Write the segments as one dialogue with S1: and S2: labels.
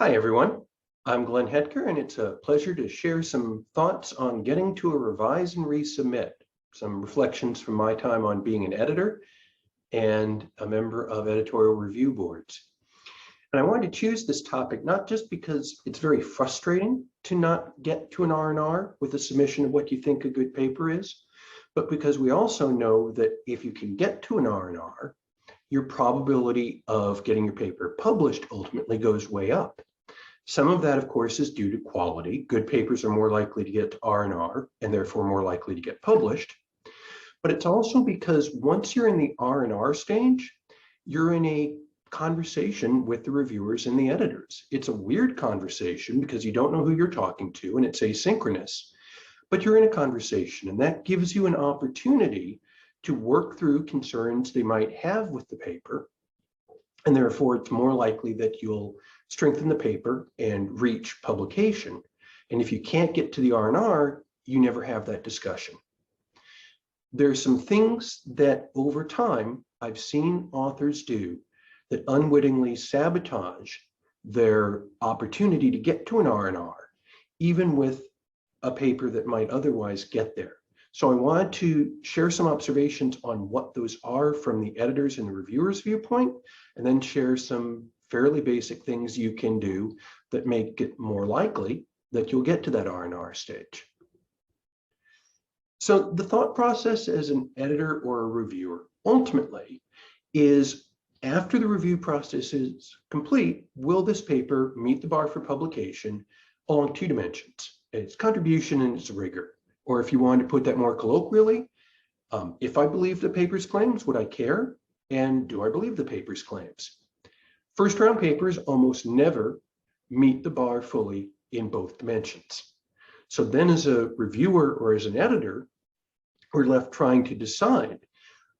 S1: Hi, everyone. I'm Glenn Hoetker, and it's a pleasure to share some thoughts on getting to a revise and resubmit, some reflections from my time on being an editor and a member of editorial review boards. And I wanted to choose this topic not just because it's very frustrating to not get to an R&R with a submission of what you think a good paper is, but because we also know that if you can get to an R&R, your probability of getting your paper published ultimately goes way up. Some of that, of course, is due to quality. Good papers are more likely to get to R&R and therefore more likely to get published. But it's also because once you're in the R&R stage, you're in a conversation with the reviewers and the editors. It's a weird conversation because you don't know who you're talking to and it's asynchronous, but you're in a conversation, and that gives you an opportunity to work through concerns they might have with the paper. And therefore, it's more likely that you'll strengthen the paper and reach publication. And if you can't get to the R&R, you never have that discussion. There's some things that over time I've seen authors do that unwittingly sabotage their opportunity to get to an R&R, even with a paper that might otherwise get there. So I wanted to share some observations on what those are from the editors and the reviewers' viewpoint, and then share some fairly basic things you can do that make it more likely that you'll get to that R&R stage. So the thought process as an editor or a reviewer ultimately is, after the review process is complete, will this paper meet the bar for publication along two dimensions: its contribution and its rigor. Or if you wanted to put that more colloquially, if I believe the paper's claims, would I care? And do I believe the paper's claims? First round papers almost never meet the bar fully in both dimensions. So then as a reviewer or as an editor, we're left trying to decide,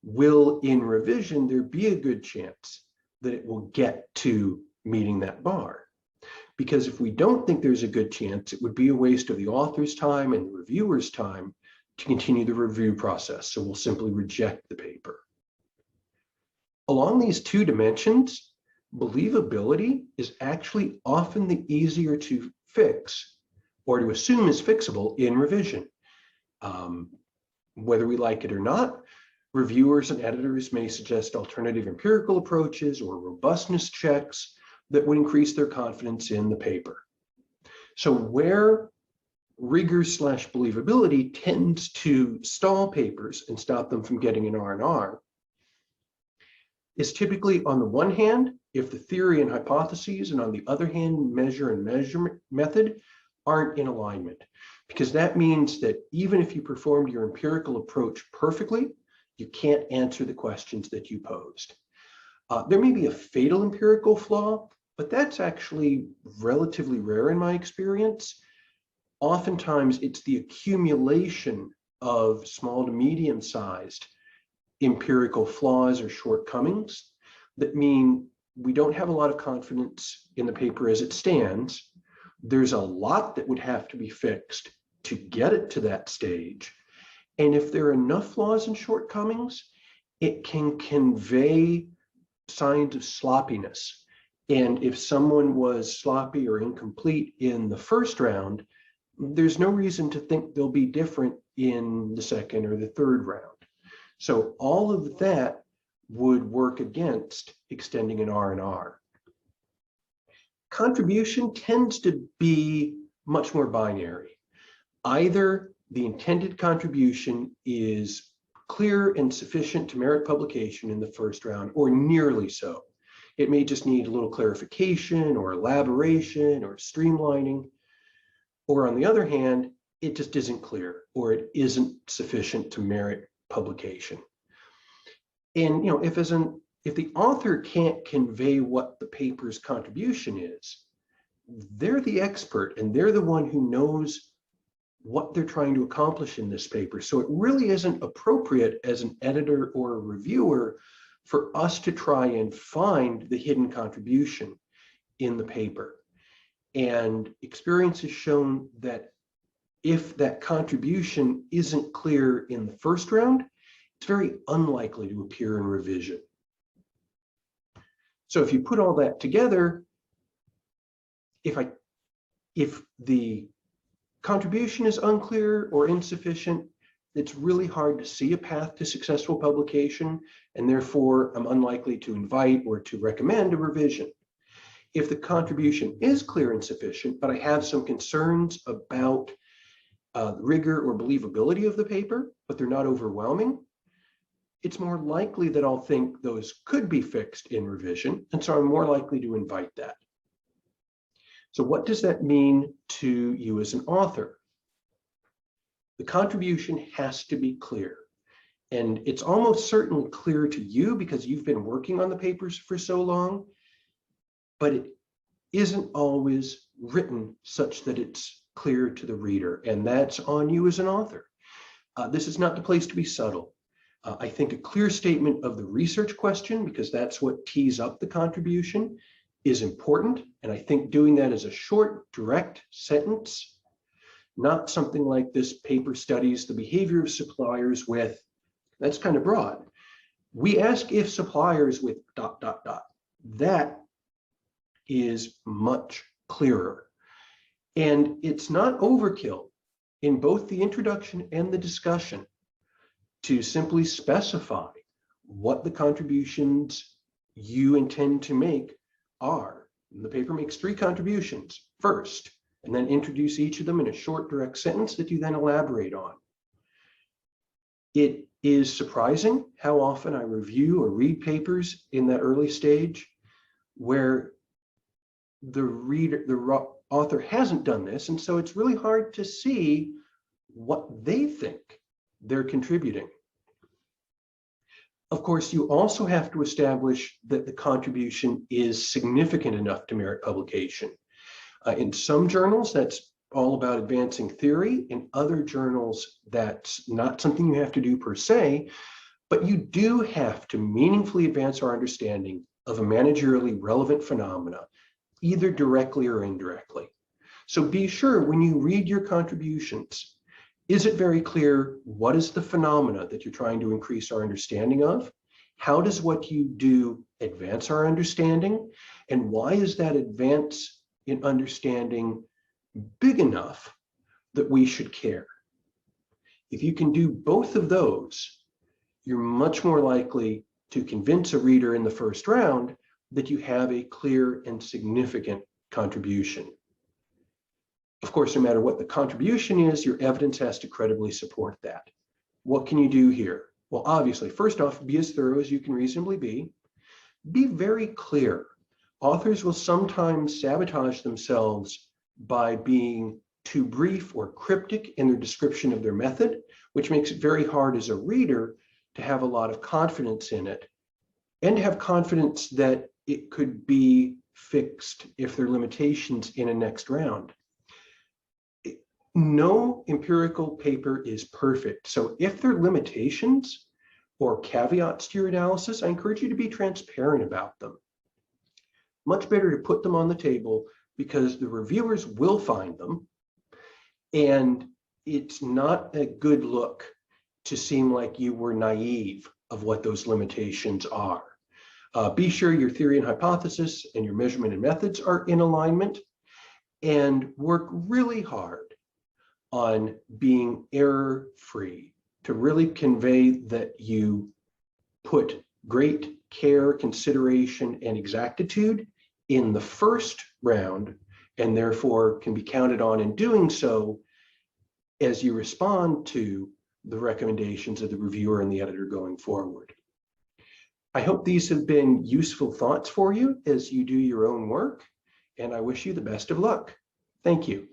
S1: will in revision there be a good chance that it will get to meeting that bar? Because if we don't think there's a good chance, it would be a waste of the author's time and the reviewer's time to continue the review process. So we'll simply reject the paper. Along these two dimensions, believability is actually often the easier to fix or to assume is fixable in revision. Whether we like it or not, reviewers and editors may suggest alternative empirical approaches or robustness checks that would increase their confidence in the paper. So where rigor / believability tends to stall papers and stop them from getting an R&R is typically, on the one hand, if the theory and hypotheses, and on the other hand, measure and measurement method aren't in alignment. Because that means that even if you performed your empirical approach perfectly, you can't answer the questions that you posed. There may be a fatal empirical flaw, but that's actually relatively rare in my experience. Oftentimes, it's the accumulation of small to medium-sized empirical flaws or shortcomings that mean we don't have a lot of confidence in the paper as it stands. There's a lot that would have to be fixed to get it to that stage. And if there are enough flaws and shortcomings, it can convey signs of sloppiness. And if someone was sloppy or incomplete in the first round, there's no reason to think they'll be different in the second or the third round. So all of that would work against extending an R&R. Contribution tends to be much more binary. Either the intended contribution is clear and sufficient to merit publication in the first round, or nearly so. It may just need a little clarification or elaboration or streamlining. Or on the other hand, it just isn't clear, or it isn't sufficient to merit publication. And if the author can't convey what the paper's contribution is, they're the expert and they're the one who knows what they're trying to accomplish in this paper. So it really isn't appropriate as an editor or a reviewer for us to try and find the hidden contribution in the paper. And experience has shown that if that contribution isn't clear in the first round, it's very unlikely to appear in revision. So if you put all that together, If the contribution is unclear or insufficient, it's really hard to see a path to successful publication, and therefore I'm unlikely to invite or to recommend a revision. If the contribution is clear and sufficient, but I have some concerns about rigor or believability of the paper, but they're not overwhelming, it's more likely that I'll think those could be fixed in revision, and so I'm more likely to invite that. So what does that mean to you as an author? The contribution has to be clear, and it's almost certainly clear to you because you've been working on the papers for so long, but it isn't always written such that it's clear to the reader, and that's on you as an author. This is not the place to be subtle. I think a clear statement of the research question, because that's what tees up the contribution, is important. And I think doing that as a short, direct sentence, not something like this paper studies the behavior of suppliers with, that's kind of broad. We ask if suppliers with ... That is much clearer. And it's not overkill in both the introduction and the discussion to simply specify what the contributions you intend to make are. And the paper makes 3 contributions first, and then introduce each of them in a short, direct sentence that you then elaborate on. It is surprising how often I review or read papers in that early stage where the author hasn't done this, and so it's really hard to see what they think they're contributing. Of course, you also have to establish that the contribution is significant enough to merit publication. In some journals, that's all about advancing theory. In other journals, that's not something you have to do per se, but you do have to meaningfully advance our understanding of a managerially relevant phenomena, either directly or indirectly. So be sure when you read your contributions, is it very clear what is the phenomena that you're trying to increase our understanding of? How does what you do advance our understanding? And why is that advance in understanding big enough that we should care? If you can do both of those, you're much more likely to convince a reader in the first round that you have a clear and significant contribution. Of course, no matter what the contribution is, your evidence has to credibly support that. What can you do here? Well, obviously, first off, be as thorough as you can reasonably be. Be very clear. Authors will sometimes sabotage themselves by being too brief or cryptic in their description of their method, which makes it very hard as a reader to have a lot of confidence in it and to have confidence that it could be fixed if there are limitations in a next round. No empirical paper is perfect. So if there are limitations or caveats to your analysis, I encourage you to be transparent about them. Much better to put them on the table because the reviewers will find them, and it's not a good look to seem like you were naive of what those limitations are. Be sure your theory and hypothesis and your measurement and methods are in alignment, and work really hard on being error-free to really convey that you put great care, consideration, and exactitude in the first round, and therefore can be counted on in doing so as you respond to the recommendations of the reviewer and the editor going forward. I hope these have been useful thoughts for you as you do your own work, and I wish you the best of luck. Thank you.